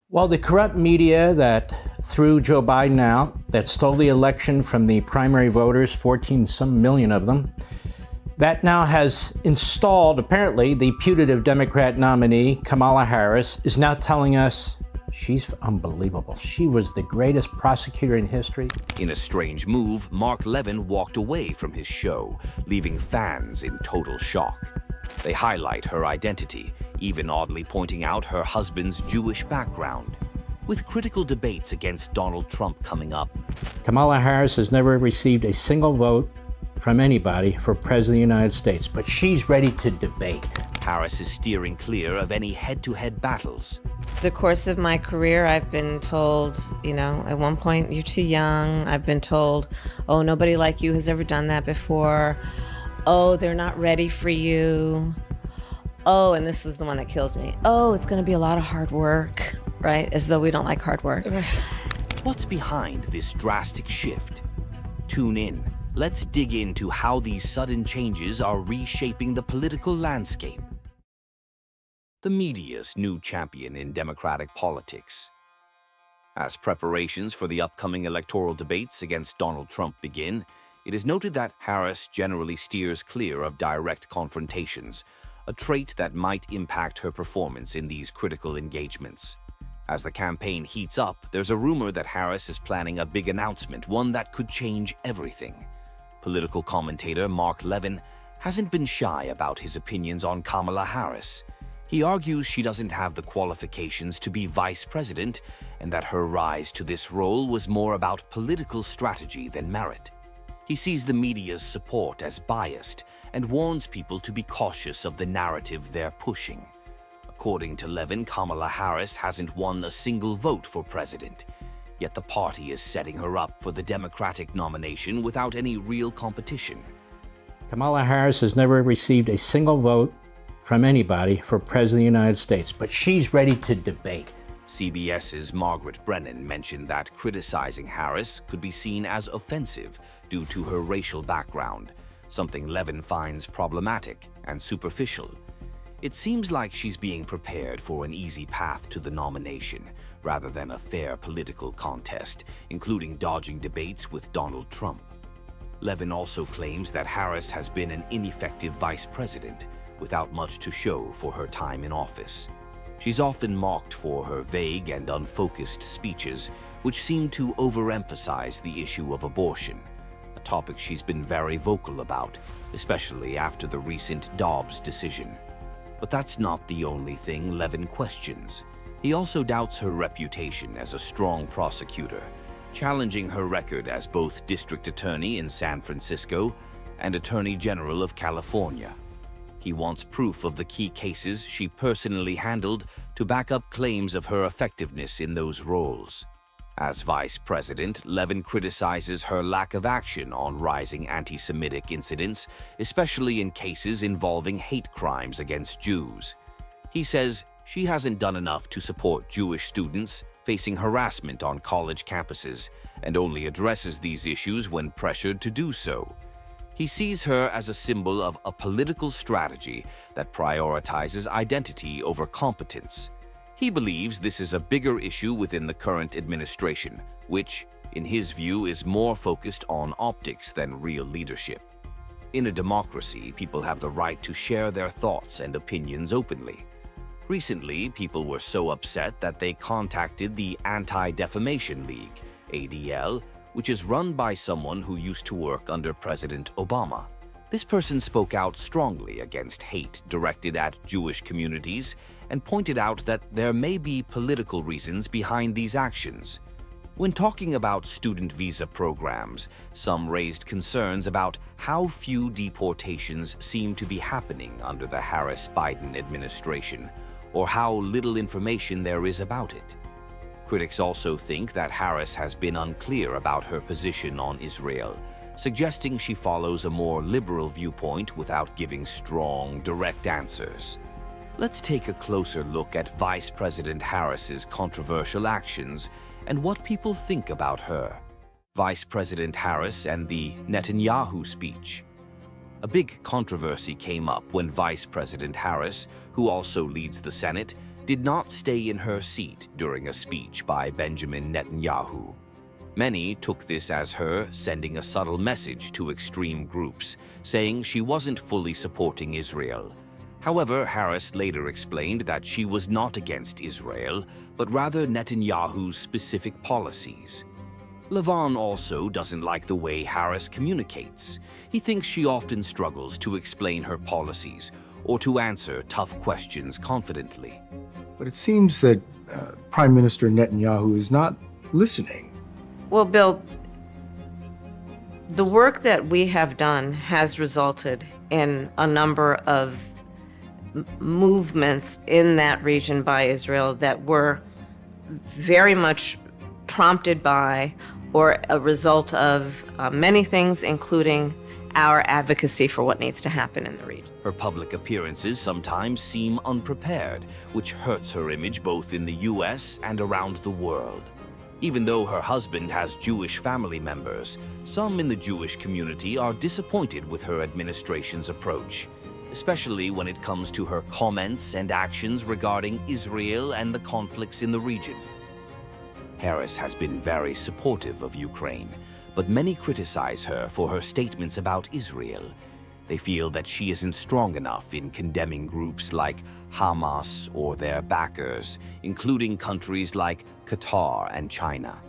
Well, the corrupt media that threw Joe Biden out, that stole the election from the primary voters, 14 some million of them, that now has installed, apparently, the putative Democrat nominee, Kamala Harris, is now telling us she's unbelievable. She was the greatest prosecutor in history. In a strange move, Mark Levin walked away from his show, leaving fans in total shock. They highlight her identity, even oddly pointing out her husband's Jewish background. With critical debates against Donald Trump coming up, Kamala Harris has never received a single vote from anybody for President of the United States, but she's ready to debate. Harris is steering clear of any head-to-head battles. The course of my career, I've been told, at one point, you're too young. I've been told, oh, nobody like you has ever done that before. Oh, they're not ready for you. Oh, and this is the one that kills me. Oh, it's going to be a lot of hard work, right? As though we don't like hard work. What's behind this drastic shift? Tune in. Let's dig into how these sudden changes are reshaping the political landscape. The media's new champion in Democratic politics. As preparations for the upcoming electoral debates against Donald Trump begin, it is noted that Harris generally steers clear of direct confrontations, a trait that might impact her performance in these critical engagements. As the campaign heats up, there's a rumor that Harris is planning a big announcement, one that could change everything. Political commentator Mark Levin hasn't been shy about his opinions on Kamala Harris. He argues she doesn't have the qualifications to be vice president and that her rise to this role was more about political strategy than merit. He sees the media's support as biased and warns people to be cautious of the narrative they're pushing. According to Levin, Kamala Harris hasn't won a single vote for president, yet the party is setting her up for the Democratic nomination without any real competition. Kamala Harris has never received a single vote from anybody for President of the United States, but she's ready to debate. CBS's Margaret Brennan mentioned that criticizing Harris could be seen as offensive due to her racial background, something Levin finds problematic and superficial. It seems like she's being prepared for an easy path to the nomination, rather than a fair political contest, including dodging debates with Donald Trump. Levin also claims that Harris has been an ineffective vice president, without much to show for her time in office. She's often mocked for her vague and unfocused speeches, which seem to overemphasize the issue of abortion, a topic she's been very vocal about, especially after the recent Dobbs decision. But that's not the only thing Levin questions. He also doubts her reputation as a strong prosecutor, challenging her record as both district attorney in San Francisco and attorney general of California. He wants proof of the key cases she personally handled to back up claims of her effectiveness in those roles. As vice president, Levin criticizes her lack of action on rising anti-Semitic incidents, especially in cases involving hate crimes against Jews. He says she hasn't done enough to support Jewish students facing harassment on college campuses and only addresses these issues when pressured to do so. He sees her as a symbol of a political strategy that prioritizes identity over competence. He believes this is a bigger issue within the current administration, which, in his view, is more focused on optics than real leadership. In a democracy, people have the right to share their thoughts and opinions openly. Recently, people were so upset that they contacted the Anti-Defamation League, ADL, which is run by someone who used to work under President Obama. This person spoke out strongly against hate directed at Jewish communities and pointed out that there may be political reasons behind these actions. When talking about student visa programs, some raised concerns about how few deportations seem to be happening under the Harris-Biden administration, or how little information there is about it. Critics also think that Harris has been unclear about her position on Israel, suggesting she follows a more liberal viewpoint without giving strong, direct answers. Let's take a closer look at Vice President Harris's controversial actions and what people think about her. Vice President Harris and the Netanyahu speech. A big controversy came up when Vice President Harris, who also leads the Senate, did not stay in her seat during a speech by Benjamin Netanyahu. Many took this as her sending a subtle message to extreme groups, saying she wasn't fully supporting Israel. However, Harris later explained that she was not against Israel, but rather Netanyahu's specific policies. Levin also doesn't like the way Harris communicates. He thinks she often struggles to explain her policies or to answer tough questions confidently. But it seems that Prime Minister Netanyahu is not listening. Well, Bill, the work that we have done has resulted in a number of movements in that region by Israel that were very much prompted by or a result of many things, including our advocacy for what needs to happen in the region. Her public appearances sometimes seem unprepared, which hurts her image both in the US and around the world. Even though her husband has Jewish family members, some in the Jewish community are disappointed with her administration's approach, especially when it comes to her comments and actions regarding Israel and the conflicts in the region. Harris has been very supportive of Ukraine, but many criticize her for her statements about Israel. They feel that she isn't strong enough in condemning groups like Hamas or their backers, including countries like Qatar and China.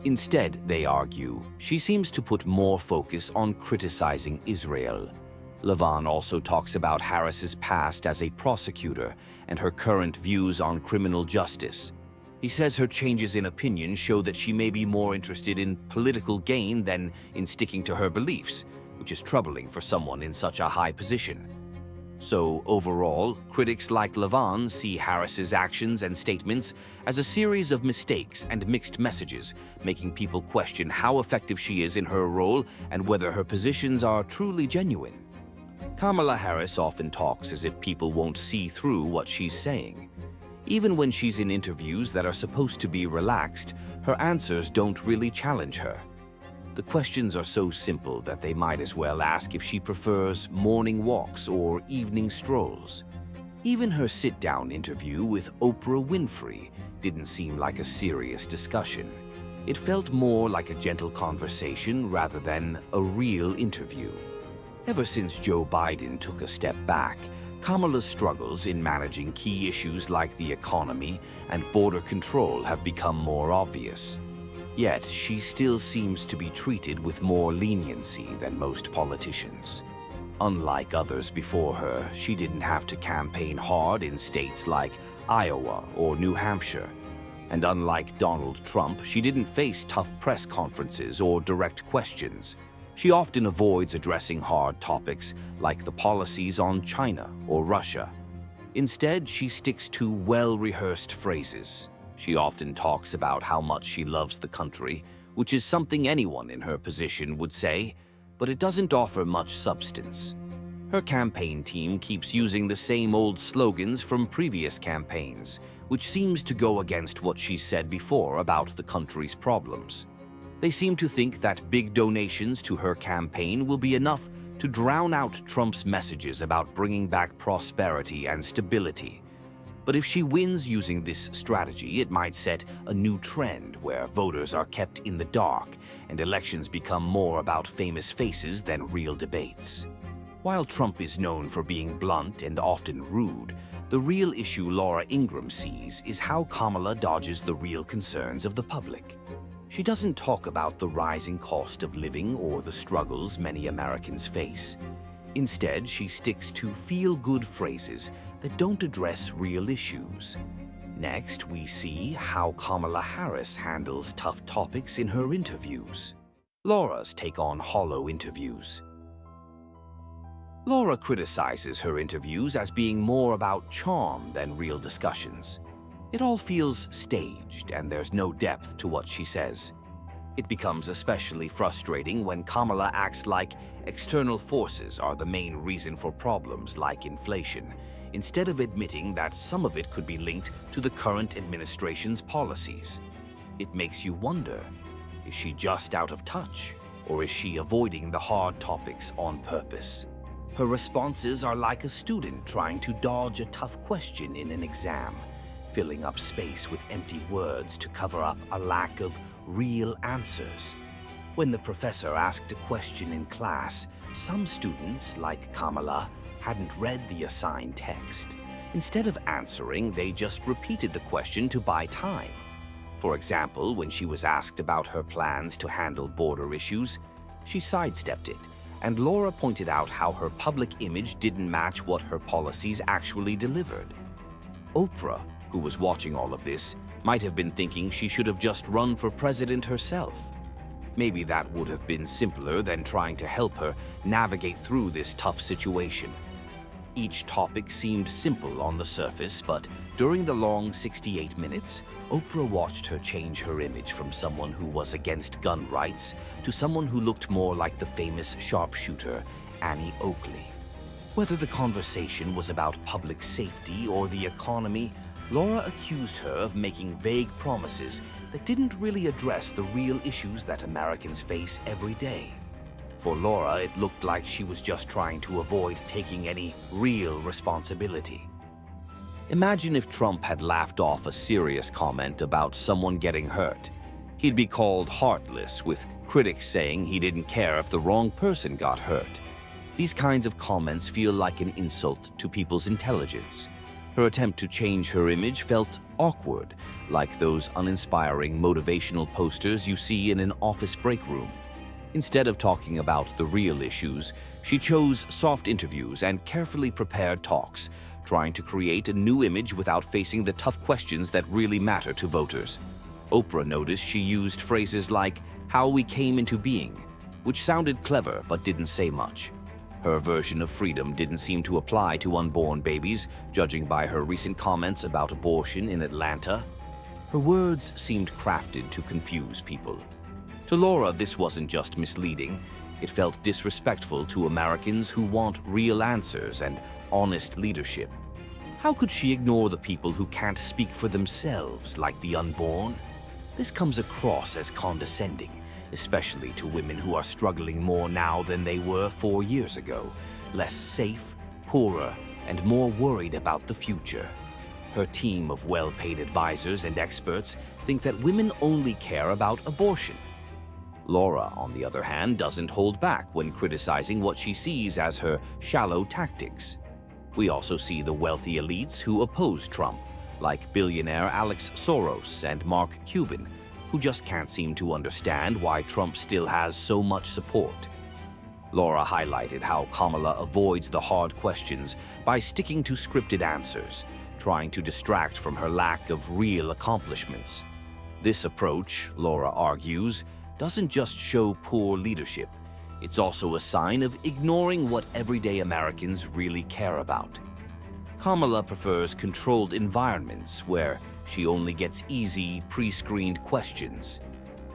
Instead, they argue, she seems to put more focus on criticizing Israel. Levin also talks about Harris's past as a prosecutor and her current views on criminal justice. He says her changes in opinion show that she may be more interested in political gain than in sticking to her beliefs, which is troubling for someone in such a high position. So overall, critics like Levin see Harris's actions and statements as a series of mistakes and mixed messages, making people question how effective she is in her role and whether her positions are truly genuine. Kamala Harris often talks as if people won't see through what she's saying. Even when she's in interviews that are supposed to be relaxed, her answers don't really challenge her. The questions are so simple that they might as well ask if she prefers morning walks or evening strolls. Even her sit-down interview with Oprah Winfrey didn't seem like a serious discussion. It felt more like a gentle conversation rather than a real interview. Ever since Joe Biden took a step back, Kamala's struggles in managing key issues like the economy and border control have become more obvious. Yet, she still seems to be treated with more leniency than most politicians. Unlike others before her, she didn't have to campaign hard in states like Iowa or New Hampshire. And unlike Donald Trump, she didn't face tough press conferences or direct questions. She often avoids addressing hard topics like the policies on China or Russia. Instead, she sticks to well-rehearsed phrases. She often talks about how much she loves the country, which is something anyone in her position would say, but it doesn't offer much substance. Her campaign team keeps using the same old slogans from previous campaigns, which seems to go against what she said before about the country's problems. They seem to think that big donations to her campaign will be enough to drown out Trump's messages about bringing back prosperity and stability. But if she wins using this strategy, it might set a new trend where voters are kept in the dark and elections become more about famous faces than real debates. While Trump is known for being blunt and often rude, the real issue Laura Ingraham sees is how Kamala dodges the real concerns of the public. She doesn't talk about the rising cost of living or the struggles many Americans face. Instead, she sticks to feel-good phrases that don't address real issues. Next, we see how Kamala Harris handles tough topics in her interviews. Laura's take on hollow interviews. Laura criticizes her interviews as being more about charm than real discussions. It all feels staged, and there's no depth to what she says. It becomes especially frustrating when Kamala acts like external forces are the main reason for problems like inflation, instead of admitting that some of it could be linked to the current administration's policies. It makes you wonder, is she just out of touch, or is she avoiding the hard topics on purpose? Her responses are like a student trying to dodge a tough question in an exam. filling up space with empty words to cover up a lack of real answers. When the professor asked a question in class, some students, like Kamala, hadn't read the assigned text. Instead of answering, they just repeated the question to buy time. For example, when she was asked about her plans to handle border issues, she sidestepped it, and Laura pointed out how her public image didn't match what her policies actually delivered. Oprah, who was watching all of this, might have been thinking she should have just run for president herself. Maybe that would have been simpler than trying to help her navigate through this tough situation. Each topic seemed simple on the surface, but during the long 68 minutes, Oprah watched her change her image from someone who was against gun rights to someone who looked more like the famous sharpshooter Annie Oakley. Whether the conversation was about public safety or the economy, Laura accused her of making vague promises that didn't really address the real issues that Americans face every day. For Laura, it looked like she was just trying to avoid taking any real responsibility. Imagine if Trump had laughed off a serious comment about someone getting hurt. He'd be called heartless, with critics saying he didn't care if the wrong person got hurt. These kinds of comments feel like an insult to people's intelligence. Her attempt to change her image felt awkward, like those uninspiring motivational posters you see in an office break room. Instead of talking about the real issues, she chose soft interviews and carefully prepared talks, trying to create a new image without facing the tough questions that really matter to voters. Oprah noticed she used phrases like, "how we came into being," which sounded clever but didn't say much. Her version of freedom didn't seem to apply to unborn babies, judging by her recent comments about abortion in Atlanta. Her words seemed crafted to confuse people. To Laura, this wasn't just misleading. It felt disrespectful to Americans who want real answers and honest leadership. How could she ignore the people who can't speak for themselves, like the unborn? This comes across as condescending, especially to women who are struggling more now than they were 4 years ago, less safe, poorer, and more worried about the future. Her team of well-paid advisors and experts think that women only care about abortion. Laura, on the other hand, doesn't hold back when criticizing what she sees as her shallow tactics. We also see the wealthy elites who oppose Trump, like billionaire Alex Soros and Mark Cuban, who just can't seem to understand why Trump still has so much support. Laura highlighted how Kamala avoids the hard questions by sticking to scripted answers, trying to distract from her lack of real accomplishments. This approach, Laura argues, doesn't just show poor leadership, it's also a sign of ignoring what everyday Americans really care about. Kamala prefers controlled environments where she only gets easy, pre-screened questions.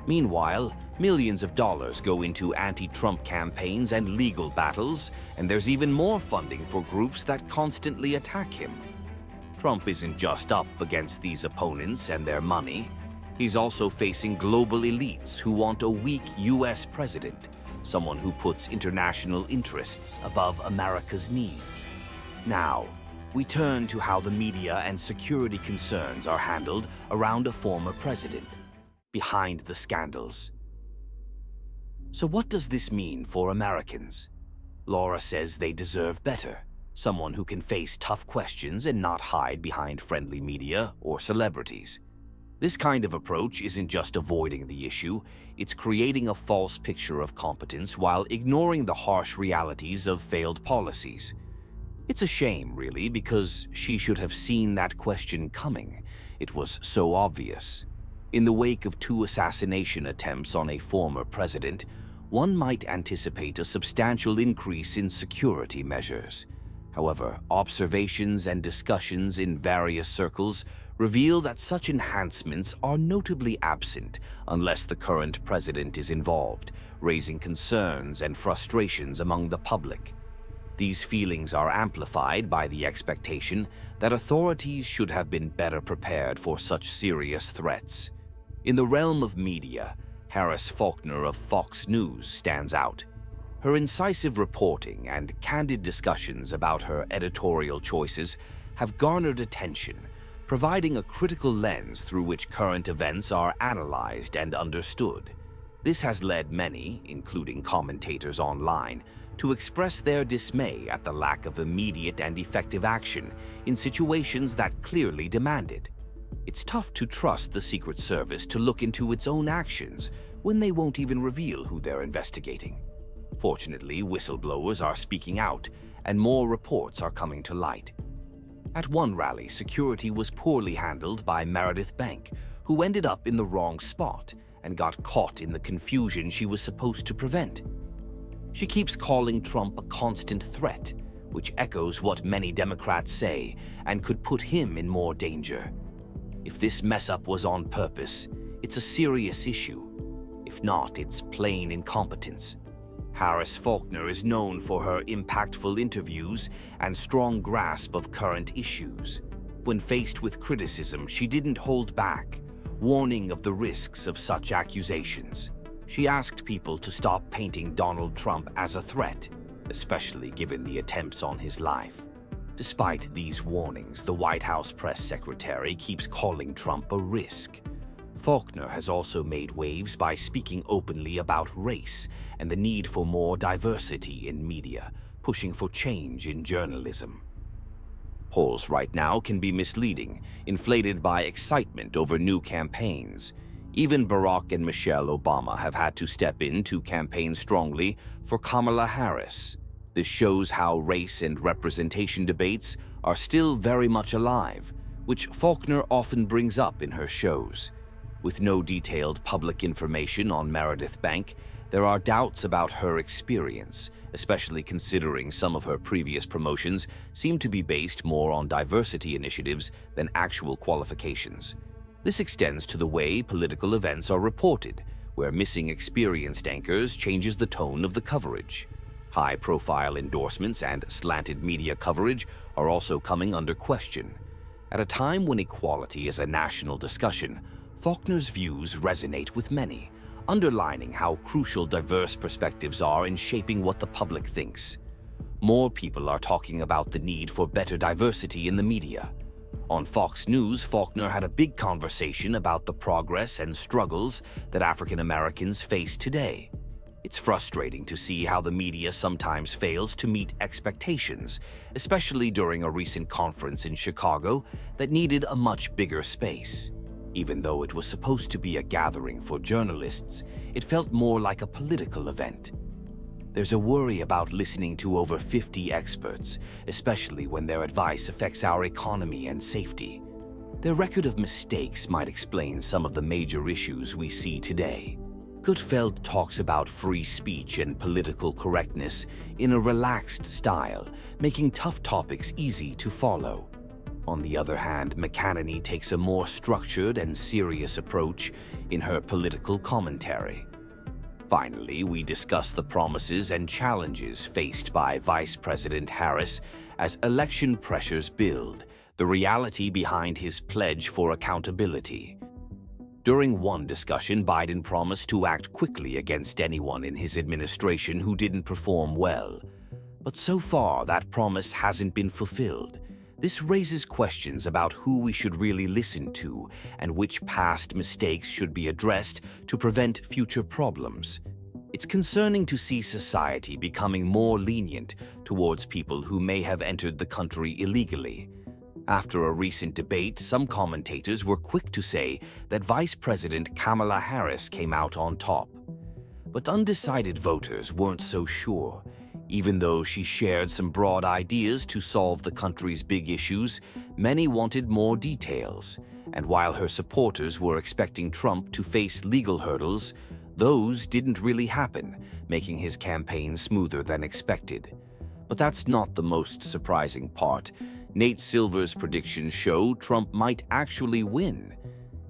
Meanwhile, millions of dollars go into anti-Trump campaigns and legal battles, and there's even more funding for groups that constantly attack him. Trump isn't just up against these opponents and their money. He's also facing global elites who want a weak U.S. president, someone who puts international interests above America's needs. Now, we turn to how the media and security concerns are handled around a former president, behind the scandals. So what does this mean for Americans? Laura says they deserve better, someone who can face tough questions and not hide behind friendly media or celebrities. This kind of approach isn't just avoiding the issue, it's creating a false picture of competence while ignoring the harsh realities of failed policies. It's a shame, really, because she should have seen that question coming. It was so obvious. In the wake of 2 assassination attempts on a former president, one might anticipate a substantial increase in security measures. However, observations and discussions in various circles reveal that such enhancements are notably absent unless the current president is involved, raising concerns and frustrations among the public. These feelings are amplified by the expectation that authorities should have been better prepared for such serious threats. In the realm of media, Harris Faulkner of Fox News stands out. Her incisive reporting and candid discussions about her editorial choices have garnered attention, providing a critical lens through which current events are analyzed and understood. This has led many, including commentators online, to express their dismay at the lack of immediate and effective action in situations that clearly demand it. It's tough to trust the Secret Service to look into its own actions when they won't even reveal who they're investigating. Fortunately, whistleblowers are speaking out, and more reports are coming to light. At one rally, security was poorly handled by Meredith Bank, who ended up in the wrong spot and got caught in the confusion she was supposed to prevent. She keeps calling Trump a constant threat, which echoes what many Democrats say and could put him in more danger. If this mess-up was on purpose, it's a serious issue. If not, it's plain incompetence. Harris Faulkner is known for her impactful interviews and strong grasp of current issues. When faced with criticism, she didn't hold back, warning of the risks of such accusations. She asked people to stop painting Donald Trump as a threat, especially given the attempts on his life. Despite these warnings, the White House press secretary keeps calling Trump a risk. Faulkner has also made waves by speaking openly about race and the need for more diversity in media, pushing for change in journalism. Polls right now can be misleading, inflated by excitement over new campaigns. Even Barack and Michelle Obama have had to step in to campaign strongly for Kamala Harris. This shows how race and representation debates are still very much alive, which Faulkner often brings up in her shows. With no detailed public information on Meredith Bank, there are doubts about her experience, especially considering some of her previous promotions seem to be based more on diversity initiatives than actual qualifications. This extends to the way political events are reported, where missing experienced anchors changes the tone of the coverage. High-profile endorsements and slanted media coverage are also coming under question. At a time when equality is a national discussion, Faulkner's views resonate with many, underlining how crucial diverse perspectives are in shaping what the public thinks. More people are talking about the need for better diversity in the media. On Fox News, Faulkner had a big conversation about the progress and struggles that African Americans face today. It's frustrating to see how the media sometimes fails to meet expectations, especially during a recent conference in Chicago that needed a much bigger space. Even though it was supposed to be a gathering for journalists, it felt more like a political event. There's a worry about listening to over 50 experts, especially when their advice affects our economy and safety. Their record of mistakes might explain some of the major issues we see today. Gutfeld talks about free speech and political correctness in a relaxed style, making tough topics easy to follow. On the other hand, McAnany takes a more structured and serious approach in her political commentary. Finally, we discuss the promises and challenges faced by Vice President Harris as election pressures build, the reality behind his pledge for accountability. During one discussion, Biden promised to act quickly against anyone in his administration who didn't perform well. But so far, that promise hasn't been fulfilled. This raises questions about who we should really listen to and which past mistakes should be addressed to prevent future problems. It's concerning to see society becoming more lenient towards people who may have entered the country illegally. After a recent debate, some commentators were quick to say that Vice President Kamala Harris came out on top. But undecided voters weren't so sure. Even though she shared some broad ideas to solve the country's big issues, many wanted more details. And while her supporters were expecting Trump to face legal hurdles, those didn't really happen, making his campaign smoother than expected. But that's not the most surprising part. Nate Silver's predictions show Trump might actually win.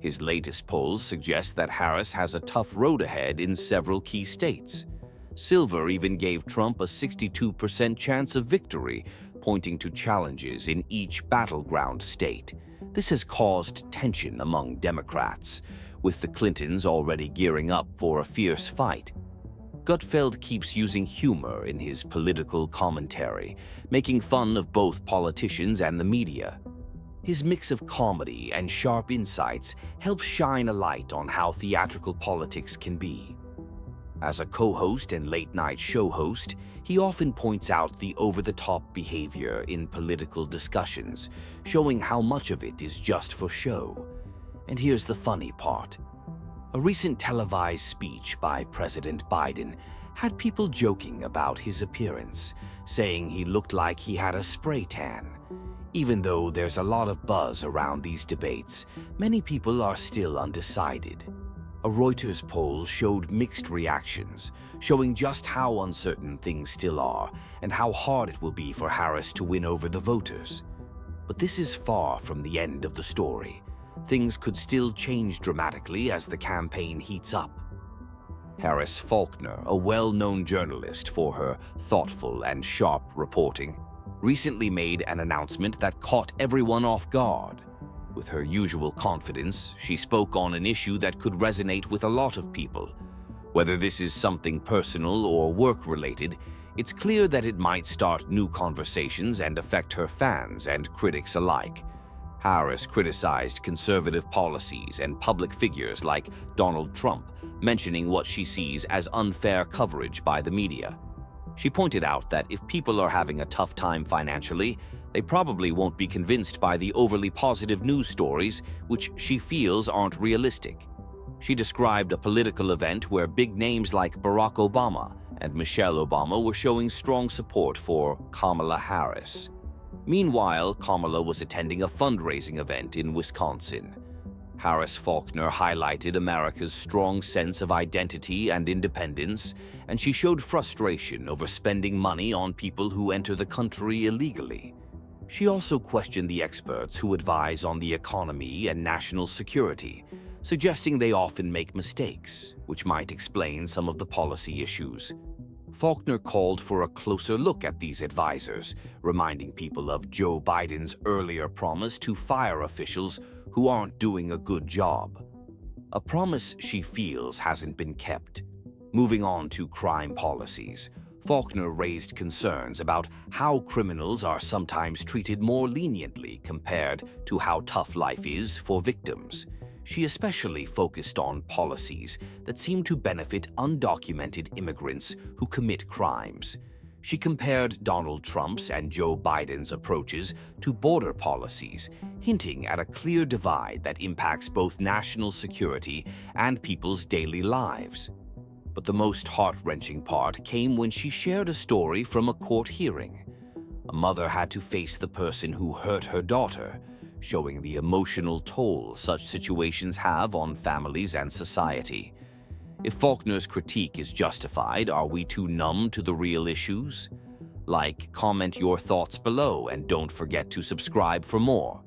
His latest polls suggest that Harris has a tough road ahead in several key states. Silver even gave Trump a 62% chance of victory, pointing to challenges in each battleground state. This has caused tension among Democrats, with the Clintons already gearing up for a fierce fight. Gutfeld keeps using humor in his political commentary, making fun of both politicians and the media. His mix of comedy and sharp insights helps shine a light on how theatrical politics can be. As a co-host and late-night show host, he often points out the over-the-top behavior in political discussions, showing how much of it is just for show. And here's the funny part. A recent televised speech by President Biden had people joking about his appearance, saying he looked like he had a spray tan. Even though there's a lot of buzz around these debates, many people are still undecided. A Reuters poll showed mixed reactions, showing just how uncertain things still are and how hard it will be for Harris to win over the voters. But this is far from the end of the story. Things could still change dramatically as the campaign heats up. Harris Faulkner, a well-known journalist for her thoughtful and sharp reporting, recently made an announcement that caught everyone off guard. With her usual confidence, she spoke on an issue that could resonate with a lot of people. Whether this is something personal or work-related, it's clear that it might start new conversations and affect her fans and critics alike. Harris criticized conservative policies and public figures like Donald Trump, mentioning what she sees as unfair coverage by the media. She pointed out that if people are having a tough time financially, they probably won't be convinced by the overly positive news stories, which she feels aren't realistic. She described a political event where big names like Barack Obama and Michelle Obama were showing strong support for Kamala Harris. Meanwhile, Kamala was attending a fundraising event in Wisconsin. Harris Faulkner highlighted America's strong sense of identity and independence, and she showed frustration over spending money on people who enter the country illegally. She also questioned the experts who advise on the economy and national security, suggesting they often make mistakes, which might explain some of the policy issues. Faulkner called for a closer look at these advisors, reminding people of Joe Biden's earlier promise to fire officials who aren't doing a good job. A promise she feels hasn't been kept. Moving on to crime policies, Faulkner raised concerns about how criminals are sometimes treated more leniently compared to how tough life is for victims. She especially focused on policies that seem to benefit undocumented immigrants who commit crimes. She compared Donald Trump's and Joe Biden's approaches to border policies, hinting at a clear divide that impacts both national security and people's daily lives. But the most heart-wrenching part came when she shared a story from a court hearing. A mother had to face the person who hurt her daughter, showing the emotional toll such situations have on families and society. If Faulkner's critique is justified, are we too numb to the real issues? Like, comment your thoughts below, and don't forget to subscribe for more.